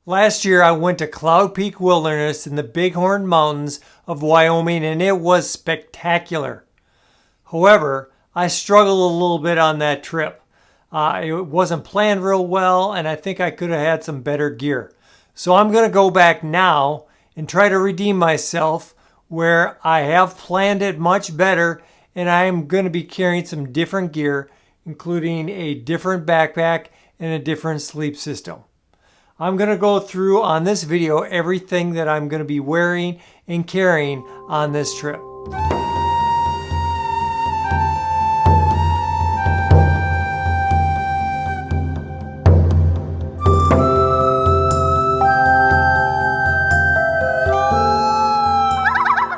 Last year, I went to Cloud Peak Wilderness in the Bighorn Mountains of Wyoming, and it was spectacular. However, I struggled a little bit on that trip. It wasn't planned real well, and I think I could have had some better gear. So I'm going to go back now and try to redeem myself where I have planned it much better, and I am going to be carrying some different gear, including a different backpack and a different sleep system. I'm going to go through on this video everything that I'm going to be wearing and carrying on this trip.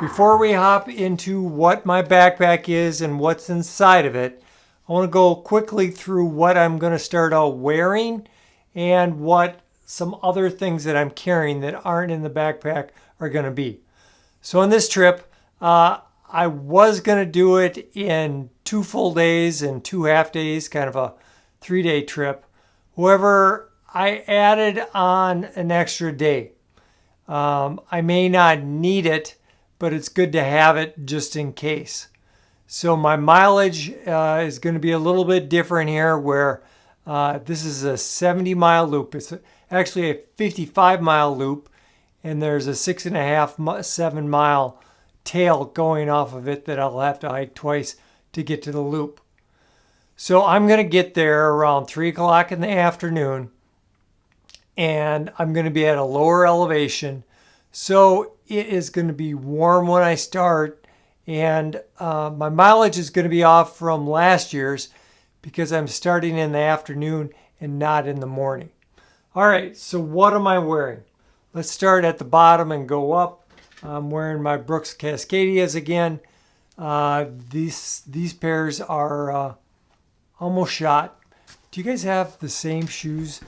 Before we hop into what my backpack is and what's inside of it, I want to go quickly through what I'm going to start out wearing and what some other things that I'm carrying that aren't in the backpack are going to be. So on this trip, I was going to do it in 2 full days and 2 half days, kind of a 3-day trip. However, I added on an extra day. I may not need it, but it's good to have it just in case. So my mileage is going to be a little bit different here, where this is a 70-mile loop. It's actually a 55-mile loop, and there's a 6.5, 7-mile tail going off of it that I'll have to hike twice to get to the loop. So I'm going to get there around 3 o'clock in the afternoon, and I'm going to be at a lower elevation. So it is going to be warm when I start, and my mileage is going to be off from last year's because I'm starting in the afternoon and not in the morning. All right, so what am I wearing? Let's start at the bottom and go up. I'm wearing my Brooks Cascadias again. These pairs are almost shot. Do you guys have the same shoes?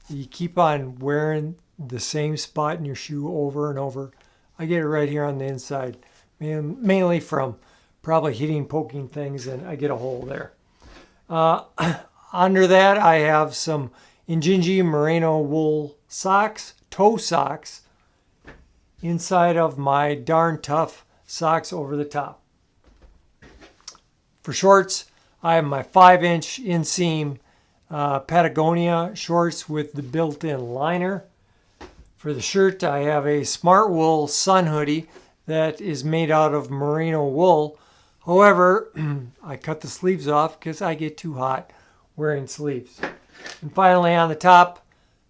You keep on wearing the same spot in your shoe over and over. I get it right here on the inside, mainly from probably hitting, poking things, and I get a hole there. Under that, I have some Injinji merino wool socks, toe socks, inside of my Darn Tough socks over the top. For shorts, I have my 5-inch inseam Patagonia shorts with the built-in liner. For the shirt, I have a Smart Wool sun hoodie that is made out of merino wool. However, I cut the sleeves off because I get too hot wearing sleeves. And finally, on the top,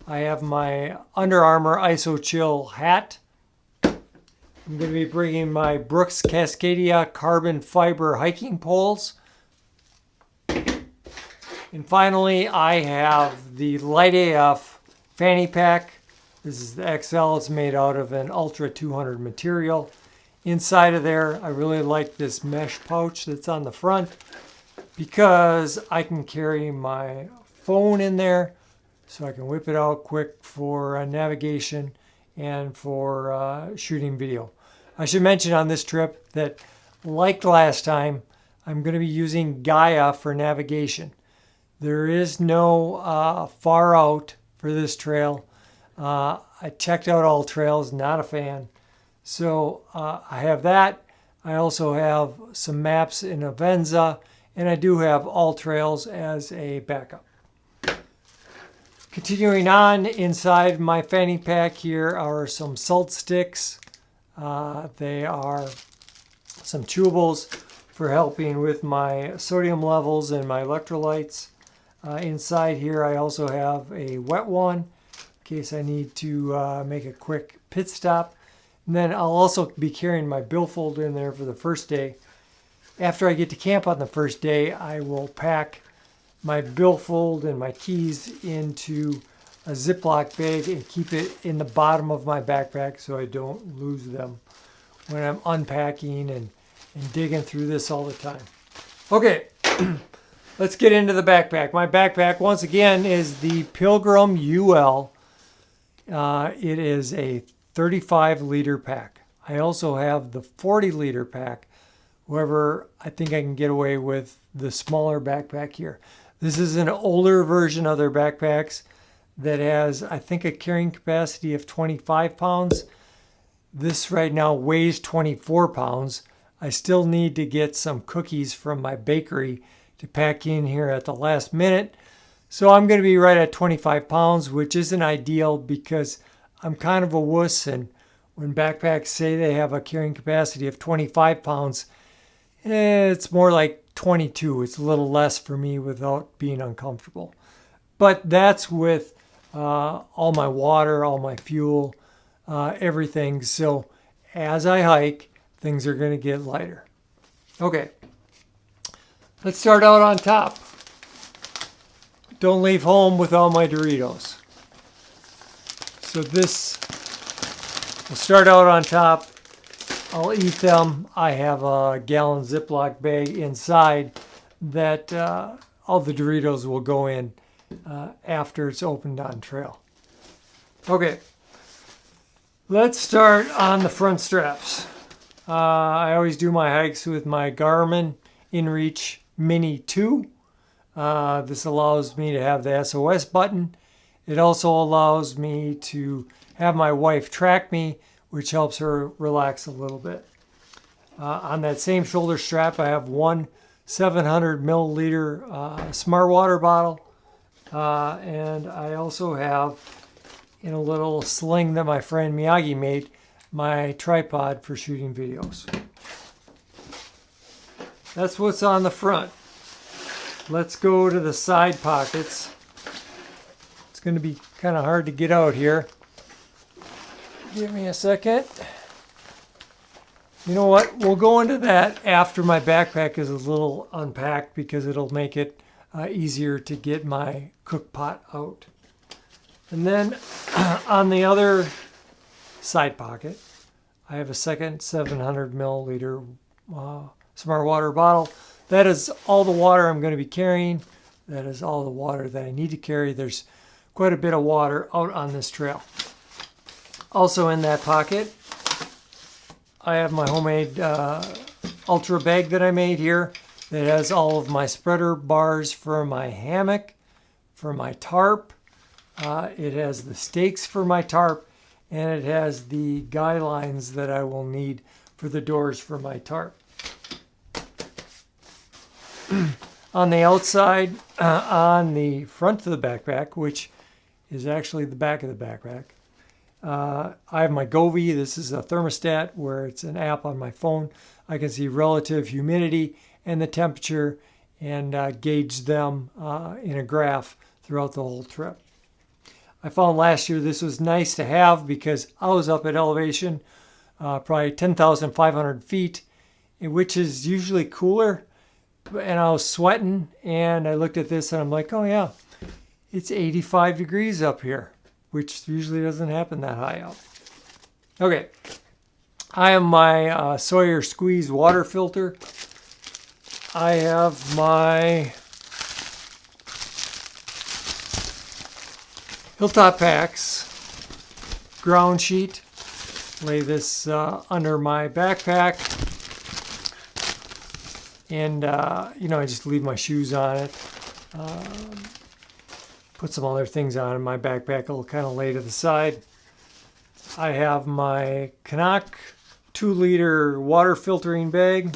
I have my Under Armour ISO Chill hat. I'm going to be bringing my Brooks Cascadia carbon fiber hiking poles. And finally, I have the Light AF fanny pack. This is the XL. It's made out of an Ultra 200 material. Inside of there, I really like this mesh pouch that's on the front because I can carry my phone in there, so I can whip it out quick for navigation and for shooting video. I should mention on this trip that, like last time, I'm going to be using Gaia for navigation. There is no far out for this trail. I checked out all trails, not a fan. So I have that. I also have some maps in Avenza, and I do have All Trails as a backup. Continuing on, inside my fanny pack here are some salt sticks. They are some chewables for helping with my sodium levels and my electrolytes. Inside here I also have a wet one in case I need to make a quick pit stop. And then I'll also be carrying my billfold in there for the first day. After I get to camp on the first day, I will pack my billfold and my keys into a Ziploc bag and keep it in the bottom of my backpack so I don't lose them when I'm unpacking and digging through this all the time. Okay, let's get into the backpack. My backpack, once again, is the Pilgrim UL. It is a 35-liter pack. I also have the 40-liter pack. However, I think I can get away with the smaller backpack here. This is an older version of their backpacks. that has, I think, a carrying capacity of 25 pounds. This right now weighs 24 pounds. I still need to get some cookies from my bakery to pack in here at the last minute. So I'm going to be right at 25 pounds, which isn't ideal because I'm kind of a wuss, and when backpacks say they have a carrying capacity of 25 pounds, it's more like 22. It's a little less for me without being uncomfortable. But that's with all my water, all my fuel, everything. So as I hike, things are going to get lighter. Okay, let's start out on top. Don't leave home without my Doritos. So this, we'll start out on top. I'll eat them. I have a gallon Ziploc bag inside that all the Doritos will go in after it's opened on trail. Okay, let's start on the front straps. I always do my hikes with my Garmin InReach Mini 2. This allows me to have the SOS button. It also allows me to have my wife track me, which helps her relax a little bit. On that same shoulder strap, I have one 700 milliliter smart water bottle. And I also have, in a little sling that my friend Miyagi made, my tripod for shooting videos. That's what's on the front. Let's go to the side pockets. It's going to be kind of hard to get out here. Give me a second. You know what? We'll go into that after my backpack is a little unpacked because it'll make it easier to get my cook pot out. And then on the other side pocket, I have a second 700 milliliter smart water bottle. That is all the water I'm going to be carrying. That is all the water that I need to carry. There's quite a bit of water out on this trail. Also in that pocket, I have my homemade Ultra bag that I made here that has all of my spreader bars for my hammock, for my tarp. It has the stakes for my tarp, and it has the guy lines that I will need for the doors for my tarp. On the outside, on the front of the backpack, which is actually the back of the backpack, I have my Govee. This is a thermostat where it's an app on my phone. I can see relative humidity and the temperature and gauge them in a graph throughout the whole trip. I found last year this was nice to have because I was up at elevation, probably 10,500 feet, which is usually cooler. And I was sweating, and I looked at this, and I'm like, oh yeah, it's 85 degrees up here, which usually doesn't happen that high up. Okay, I have my Sawyer Squeeze water filter. I have my Hilltop packs, ground sheet. Lay this under my backpack. And, I just leave my shoes on it. Put some other things on in my backpack. I'll kind of lay to the side. I have my Canuck 2-liter water filtering bag.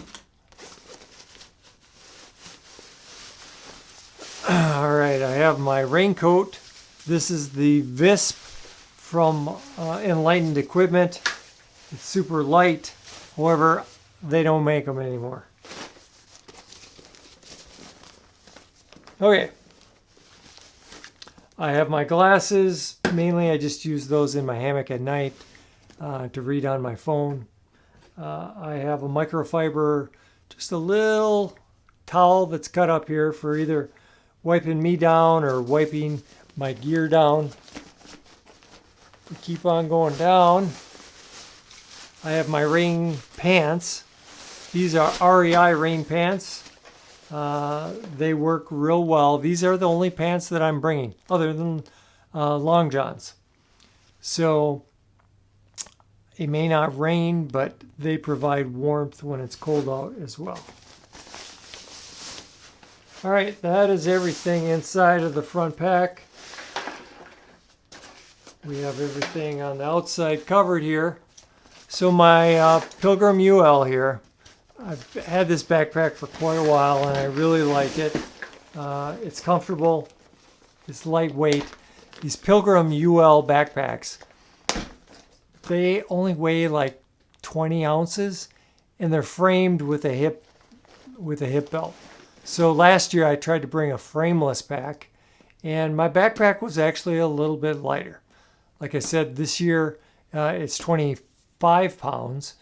All right, I have my raincoat. This is the Visp from Enlightened Equipment. It's super light. However, they don't make them anymore. Okay, I have my glasses. Mainly I just use those in my hammock at night to read on my phone. I have a microfiber, just a little towel that's cut up here for either wiping me down or wiping my gear down. We keep on going down. I have my rain pants. These are REI rain pants. They work real well. These are the only pants that I'm bringing, other than long johns. So it may not rain, but they provide warmth when it's cold out as well. All right, that is everything inside of the front pack. We have everything on the outside covered here. So my Pilgrim UL here, I've had this backpack for quite a while and I really like it. It's comfortable, it's lightweight. These Pilgrim UL backpacks, they only weigh like 20 ounces and they're framed with a hip belt. So last year I tried to bring a frameless pack and my backpack was actually a little bit lighter. Like I said, this year it's 25 pounds.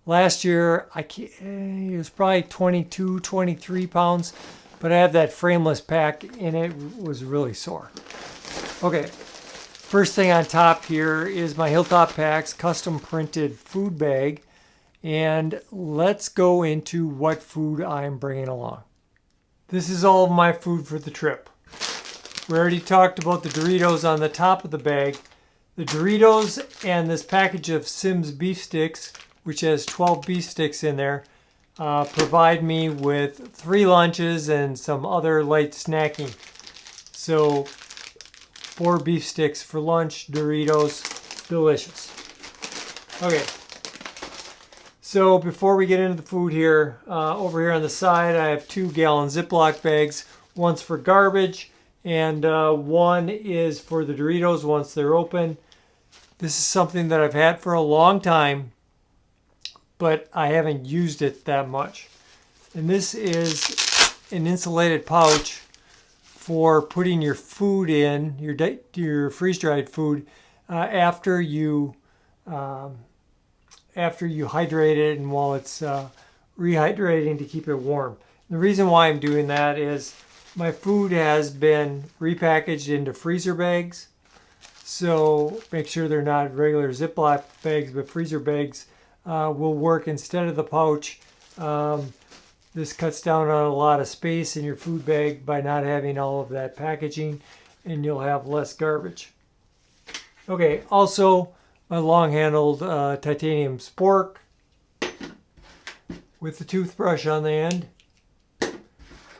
Last year it was probably 22, 23 pounds, but I had that frameless pack and it was really sore. Okay, first thing on top here is my Hilltop Packs custom printed food bag. And let's go into what food I'm bringing along. This is all of my food for the trip. We already talked about the Doritos on the top of the bag. The Doritos and this package of Simms beef sticks, which has 12 beef sticks in there, provide me with 3 lunches and some other light snacking. So 4 beef sticks for lunch, Doritos, delicious. Okay. So before we get into the food here, over here on the side, I have 2-gallon Ziploc bags. One's for garbage, and one is for the Doritos once they're open. This is something that I've had for a long time, but I haven't used it that much. And this is an insulated pouch for putting your food in, your freeze-dried food, after you hydrate it and while it's rehydrating to keep it warm. The reason why I'm doing that is my food has been repackaged into freezer bags. So make sure they're not regular Ziploc bags, but freezer bags will work instead of the pouch. This cuts down on a lot of space in your food bag by not having all of that packaging, and you'll have less garbage. Okay, also, my long-handled titanium spork with the toothbrush on the end.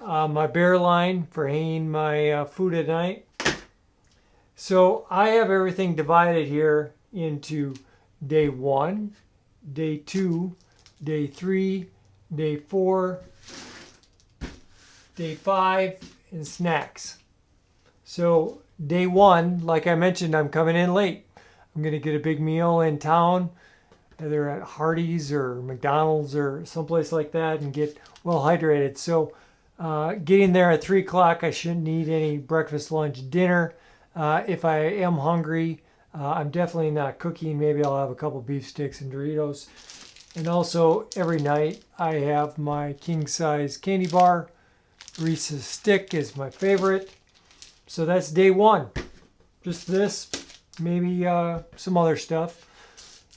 My bear line for hanging my food at night. So I have everything divided here into day 1, day 2, day 3, day 4, day 5, and snacks. So day 1, like I mentioned, I'm coming in late. I'm going to get a big meal in town, either at Hardee's or McDonald's or someplace like that, and get well hydrated. So getting there at 3 o'clock, I shouldn't need any breakfast, lunch, dinner. If I am hungry, I'm definitely not cooking. Maybe I'll have a couple beef sticks and Doritos. And also every night I have my king size candy bar. Reese's stick is my favorite. So that's day 1. Just this. Maybe some other stuff.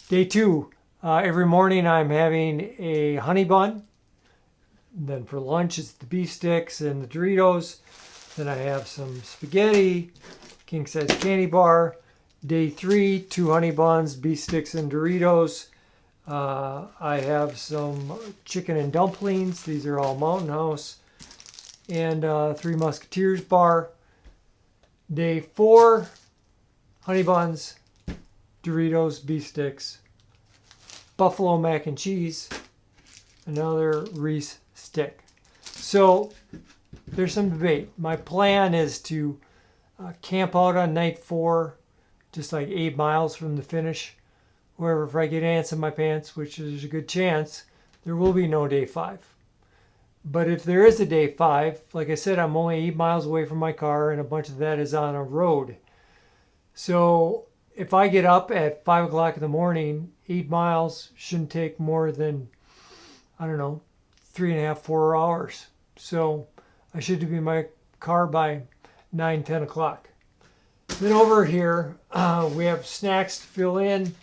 Day 2, every morning I'm having a honey bun. Then for lunch it's the beef sticks and the Doritos. Then I have some spaghetti, king size candy bar. Day 3, 2 honey buns, beef sticks and Doritos. I have some chicken and dumplings. These are all Mountain House. And 3 Musketeers bar. Day 4, honey buns, Doritos, beef sticks, buffalo mac and cheese, another Reese stick. So there's some debate. My plan is to camp out on night 4, just like 8 miles from the finish. Wherever, if I get ants in my pants, which is a good chance, there will be no day 5. But if there is a day 5, like I said, I'm only 8 miles away from my car, and a bunch of that is on a road. So if I get up at 5 o'clock in the morning, 8 miles shouldn't take more than, I don't know, 3.5, 4 hours. So I should be in my car by 9, 10 o'clock. Then over here, we have snacks to fill in.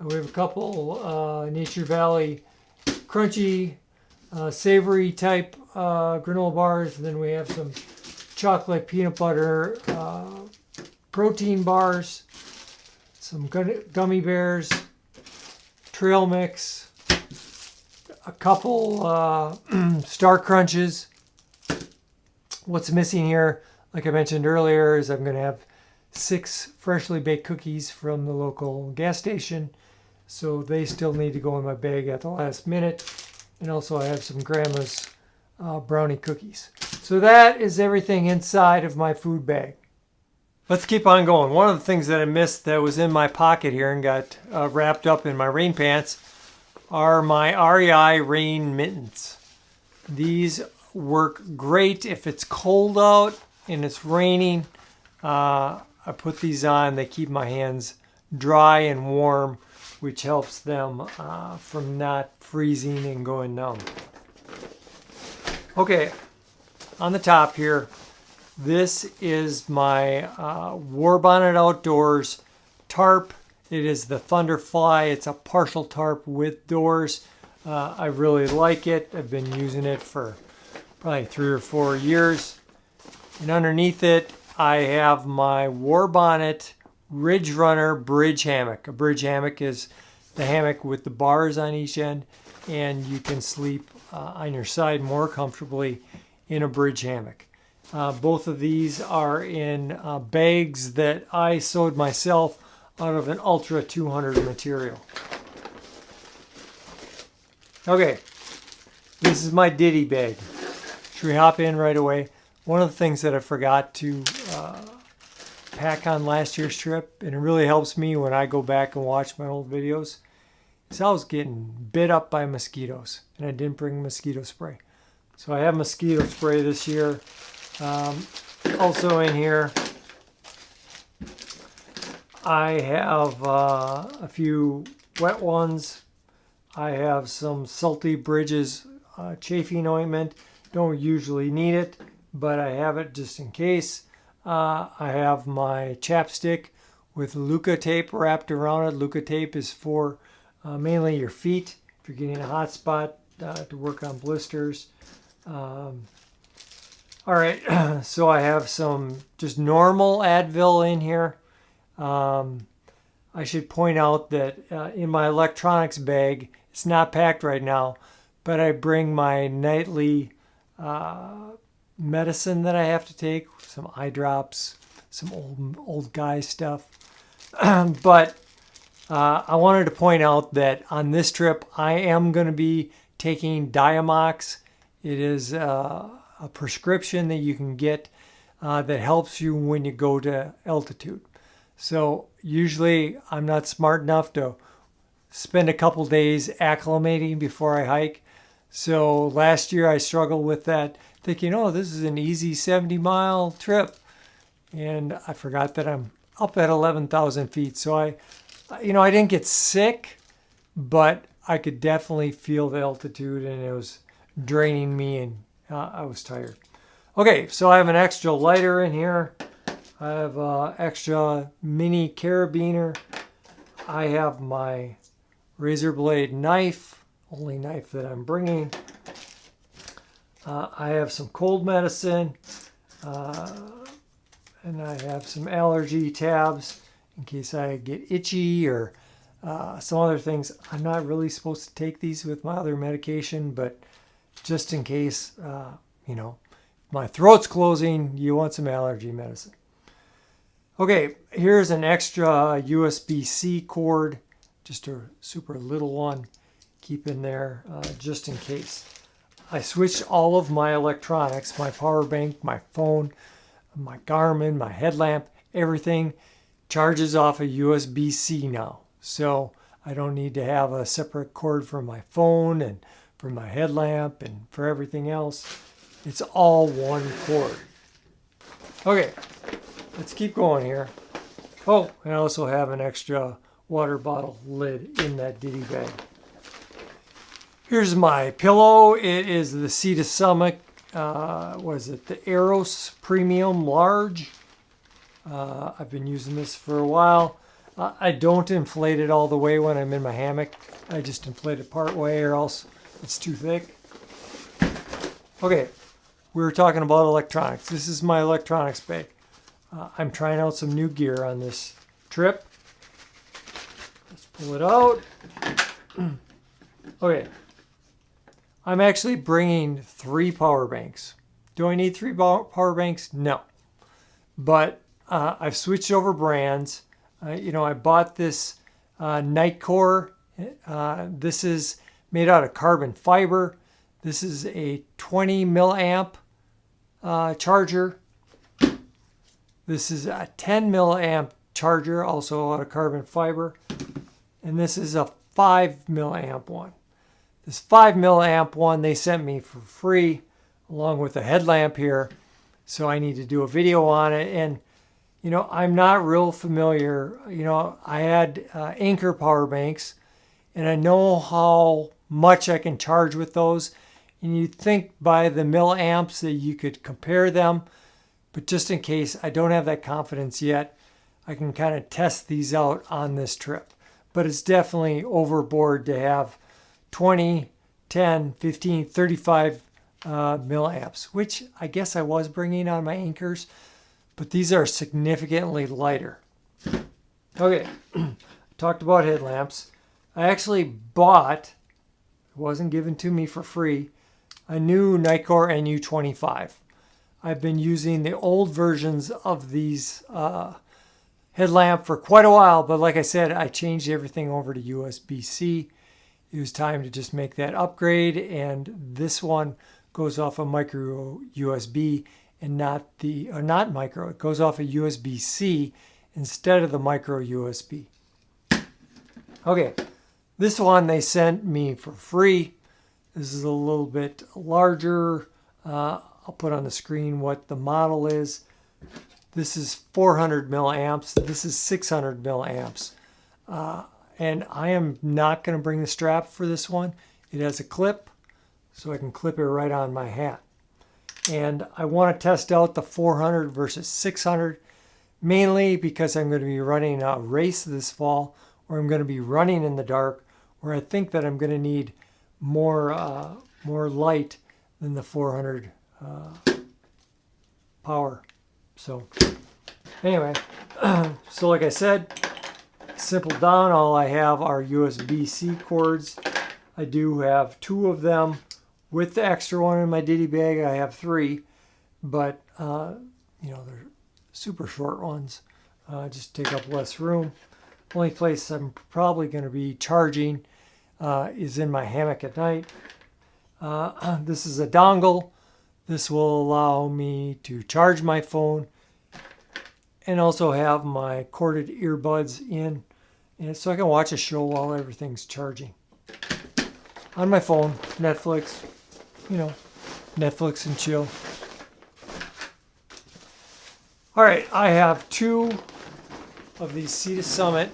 We have a couple Nature Valley crunchy, savory type granola bars. And then we have some chocolate peanut butter protein bars, some gummy bears, trail mix, a couple Star Crunches. What's missing here, like I mentioned earlier, is I'm going to have 6 freshly baked cookies from the local gas station. So they still need to go in my bag at the last minute. And also I have some grandma's brownie cookies. So that is everything inside of my food bag. Let's keep on going. One of the things that I missed that was in my pocket here and got wrapped up in my rain pants are my REI rain mittens. These work great if it's cold out and it's raining. I put these on. They keep my hands dry and warm, which helps them from not freezing and going numb. Okay, on the top here, this is my Warbonnet Outdoors tarp. It is the Thunderfly. It's a partial tarp with doors. I really like it. I've been using it for probably 3 or 4 years. And underneath it, I have my Warbonnet Ridgerunner bridge hammock. A bridge hammock is the hammock with the bars on each end, and you can sleep on your side more comfortably in a bridge hammock. Both of these are in bags that I sewed myself out of an Ultra 200 material. Okay, this is my ditty bag. Should we hop in right away? One of the things that I forgot to pack on last year's trip, and it really helps me when I go back and watch my old videos, is I was getting bit up by mosquitoes, and I didn't bring mosquito spray. So I have mosquito spray this year. Also in here, I have a few wet ones. I have some Salty Bridges chafing ointment. Don't usually need it, but I have it just in case. I have my chapstick with Luca tape wrapped around it. Luca tape is for mainly your feet if you're getting a hot spot to work on blisters. All right, so I have some just normal Advil in here. I should point out that in my electronics bag, it's not packed right now, but I bring my nightly medicine that I have to take, some eye drops, some old guy stuff. But I wanted to point out that on this trip, I am going to be taking Diamox. It is a prescription that you can get that helps you when you go to altitude. So usually I'm not smart enough to spend a couple days acclimating before I hike. So last year I struggled with that, thinking, oh, this is an easy 70-mile trip. And I forgot that I'm up at 11,000 feet. So I didn't get sick, but I could definitely feel the altitude and it was draining me and I was tired. Okay, so I have an extra lighter in here. I have an extra mini carabiner. I have my razor blade knife, only knife that I'm bringing. I have some cold medicine, and I have some allergy tabs in case I get itchy or some other things. I'm not really supposed to take these with my other medication, but just in case, my throat's closing, you want some allergy medicine. Okay, here's an extra USB-C cord, just a super little one. Keep in there just in case. I switched all of my electronics, my power bank, my phone, my Garmin, my headlamp, everything charges off of USB-C now. So I don't need to have a separate cord for my phone and for my headlamp and for everything else. It's all one cord. Okay, let's keep going here. Oh, and I also have an extra water bottle lid in that ditty bag. Here's my pillow. It is the Sea to Summit, the Eros Premium Large. I've been using this for a while. I don't inflate it all the way when I'm in my hammock. I just inflate it part way or else it's too thick. Okay, we were talking about electronics. This is my electronics bag. I'm trying out some new gear on this trip. Let's pull it out. Okay. I'm actually bringing 3 power banks. Do I need 3 power banks? No. But I've switched over brands. I bought this Nitecore. This is made out of carbon fiber. This is a 20 milliamp charger. This is a 10 milliamp charger, also out of carbon fiber. And this is a 5 milliamp one. This 5 milliamp one they sent me for free along with a headlamp here. So I need to do a video on it. And, I'm not real familiar. I had Anker power banks and I know how much I can charge with those. And you'd think by the milliamps that you could compare them. But just in case I don't have that confidence yet, I can kind of test these out on this trip. But it's definitely overboard to have 20, 10, 15, 35 milliamps, which I guess I was bringing on my Ankers, but these are significantly lighter. Okay, talked about headlamps. I actually bought, it wasn't given to me for free, a new Nitecore NU25. I've been using the old versions of these headlamp for quite a while, but like I said, I changed everything over to USB-C. It was time to just make that upgrade, and this one goes off a micro USB and not micro. It goes off a USB-C instead of the micro USB. Okay, this one they sent me for free. This is a little bit larger. I'll put on the screen what the model is. This is 400 milliamps. This is 600 milliamps. And I am not going to bring the strap for this one. It has a clip, so I can clip it right on my hat. And I want to test out the 400 versus 600, mainly because I'm going to be running a race this fall, or I'm going to be running in the dark, where I think that I'm going to need more light than the 400 power. So anyway, so like I said, simple down, all I have are USB-C cords. I do have 2 of them with the extra one in my ditty bag. I have 3, but they're super short ones. Just take up less room. Only place I'm probably going to be charging is in my hammock at night. This is a dongle. This will allow me to charge my phone and also have my corded earbuds in, and so I can watch a show while everything's charging. On my phone, Netflix, Netflix and chill. All right, I have 2 of these Sea to Summit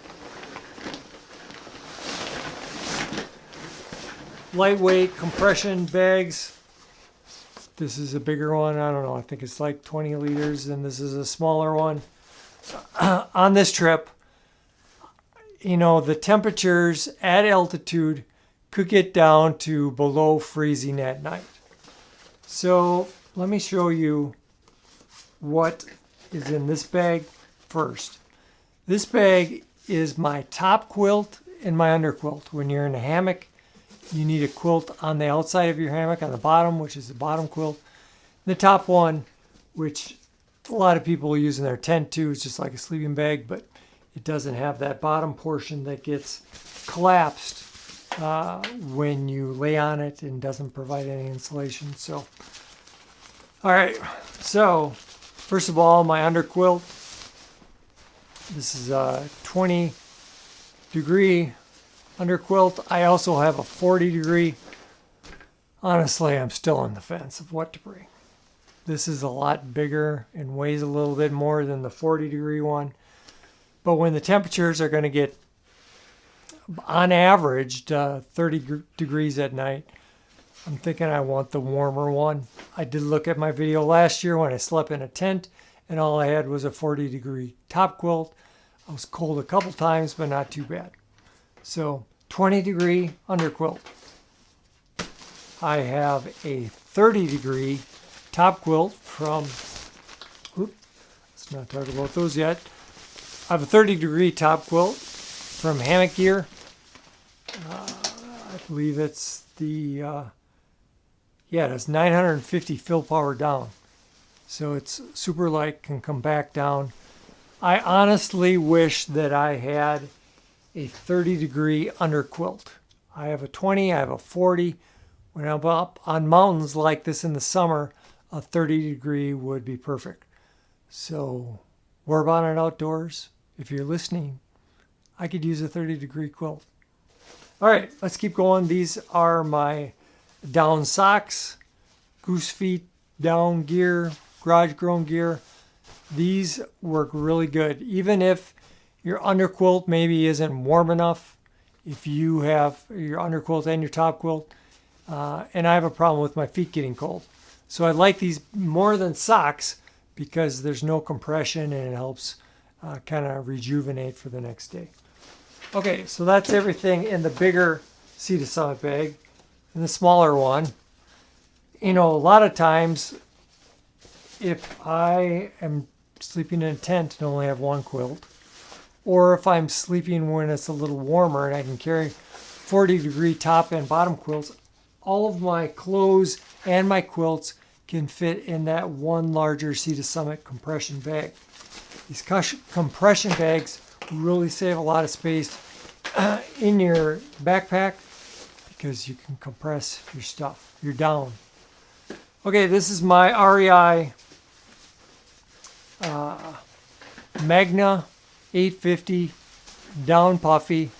lightweight compression bags. This is a bigger one. I don't know. I think it's like 20 liters, and this is a smaller one. On this trip, the temperatures at altitude could get down to below freezing at night. So let me show you what is in this bag first. This bag is my top quilt and my underquilt. When you're in a hammock, you need a quilt on the outside of your hammock, on the bottom, which is the bottom quilt. The top one, which a lot of people use in their tent too, is just like a sleeping bag, but it doesn't have that bottom portion that gets collapsed when you lay on it and doesn't provide any insulation. So, all right. So, first of all, my underquilt. This is a 20 degree underquilt. I also have a 40 degree. Honestly, I'm still on the fence of what to bring. This is a lot bigger and weighs a little bit more than the 40 degree one. But when the temperatures are going to get, on average, 30 degrees at night, I'm thinking I want the warmer one. I did look at my video last year when I slept in a tent and all I had was a 40 degree top quilt. I was cold a couple times, but not too bad. So 20 degree underquilt. I have a 30 degree top quilt from, let's not talk about those yet. I have a 30 degree top quilt from Hammock Gear. I believe it's the, it's 950 fill power down. So it's super light, can come back down. I honestly wish that I had a 30-degree underquilt. I have a 20, I have a 40. When I'm up on mountains like this in the summer, a 30-degree would be perfect. So, Warbonnet Outdoors, if you're listening, I could use a 30-degree quilt. All right, let's keep going. These are my down socks, goose feet, down gear, garage grown gear. These work really good. Even if your underquilt maybe isn't warm enough, if you have your underquilt and your top quilt, and I have a problem with my feet getting cold. So I like these more than socks because there's no compression and it helps kind of rejuvenate for the next day. Okay, so that's everything in the bigger Sea to Summit bag. In the smaller one, you know, a lot of times if I am sleeping in a tent and only have one quilt, or if I'm sleeping when it's a little warmer and I can carry 40-degree top and bottom quilts, all of my clothes and my quilts can fit in that one larger Sea to Summit compression bag. These compression bags really save a lot of space in your backpack because you can compress your stuff, your down. Okay, this is my REI Magma 850 down puffy.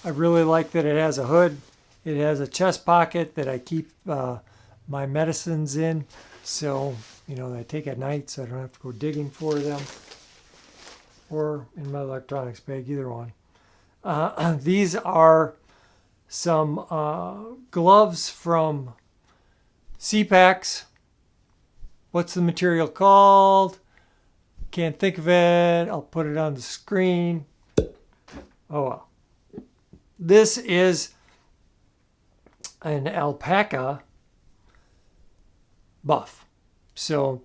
I really like that it has a hood. It has a chest pocket that I keep my medicines in, so you know I take at night, so I don't have to go digging for them, or in my electronics bag, either one. These are some gloves from Zpacks. What's the material called? Can't think of it. I'll put it on the screen. Oh well. This is an alpaca buff. So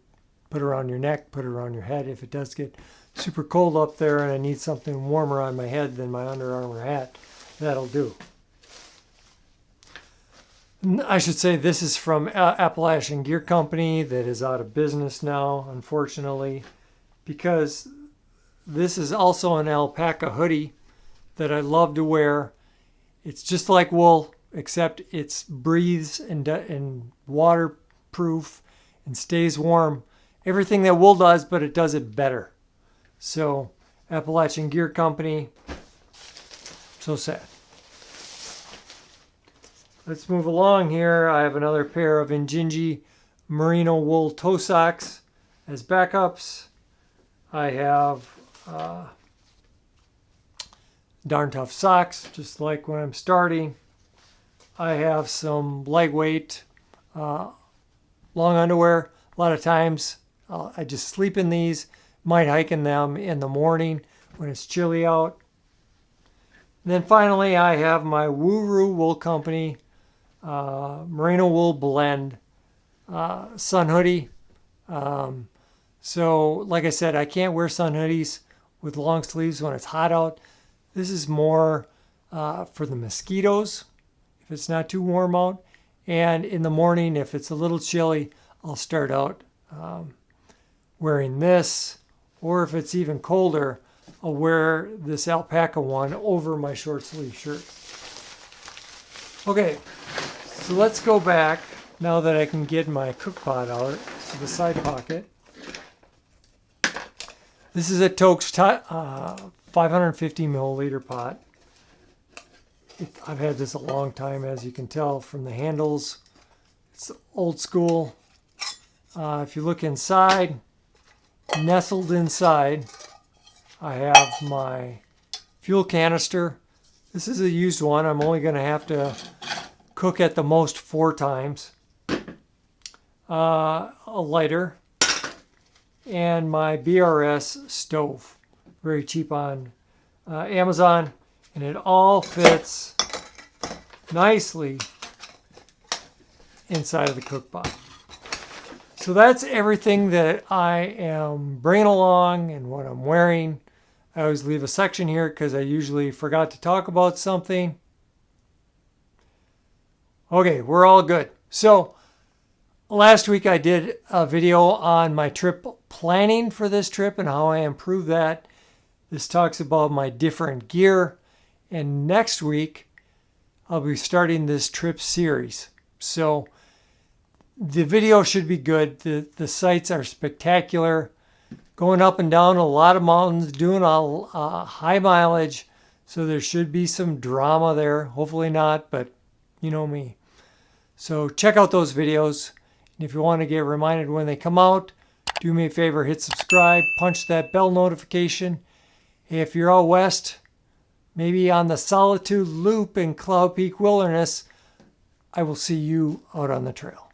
put it around your neck, put it around your head. If it does get super cold up there and I need something warmer on my head than my Under Armour hat, that'll do. I should say this is from Appalachian Gear Company that is out of business now, unfortunately, because this is also an alpaca hoodie that I love to wear. It's just like wool, except it breathes and waterproof and stays warm. Everything that wool does, but it does it better. So, Appalachian Gear Company, so sad. Let's move along here. I have another pair of Injinji merino wool toe socks as backups. I have darn tough socks, just like when I'm starting. I have some lightweight long underwear. A lot of times I just sleep in these, might hike in them in the morning when it's chilly out. And then finally I have my Wuru Wool Company merino wool blend sun hoodie. So like I said, I can't wear sun hoodies with long sleeves when it's hot out. This is more for the mosquitoes if it's not too warm out. And in the morning, if it's a little chilly, I'll start out wearing this. Or if it's even colder, I'll wear this alpaca one over my short sleeve shirt. Okay, so let's go back now that I can get my cook pot out of the side pocket. This is a Toaks 550 milliliter pot. I've had this a long time, as you can tell from the handles. It's old school. If you look inside, nestled inside, I have my fuel canister. This is a used one. I'm only going to have to cook at the most 4 times. A lighter. And my BRS stove. Very cheap on Amazon. And it all fits nicely inside of the cook pot. So that's everything that I am bringing along and what I'm wearing. I always leave a section here because I usually forgot to talk about something. Okay, we're all good. So last week I did a video on my trip planning for this trip and how I improved that. This talks about my different gear. And next week, I'll be starting this trip series. So the video should be good. The sights are spectacular. Going up and down a lot of mountains, doing a high mileage. So there should be some drama there. Hopefully not, but you know me. So check out those videos. And if you want to get reminded when they come out, do me a favor, hit subscribe, punch that bell notification. Hey, if you're out west, maybe on the Solitude Loop in Cloud Peak Wilderness, I will see you out on the trail.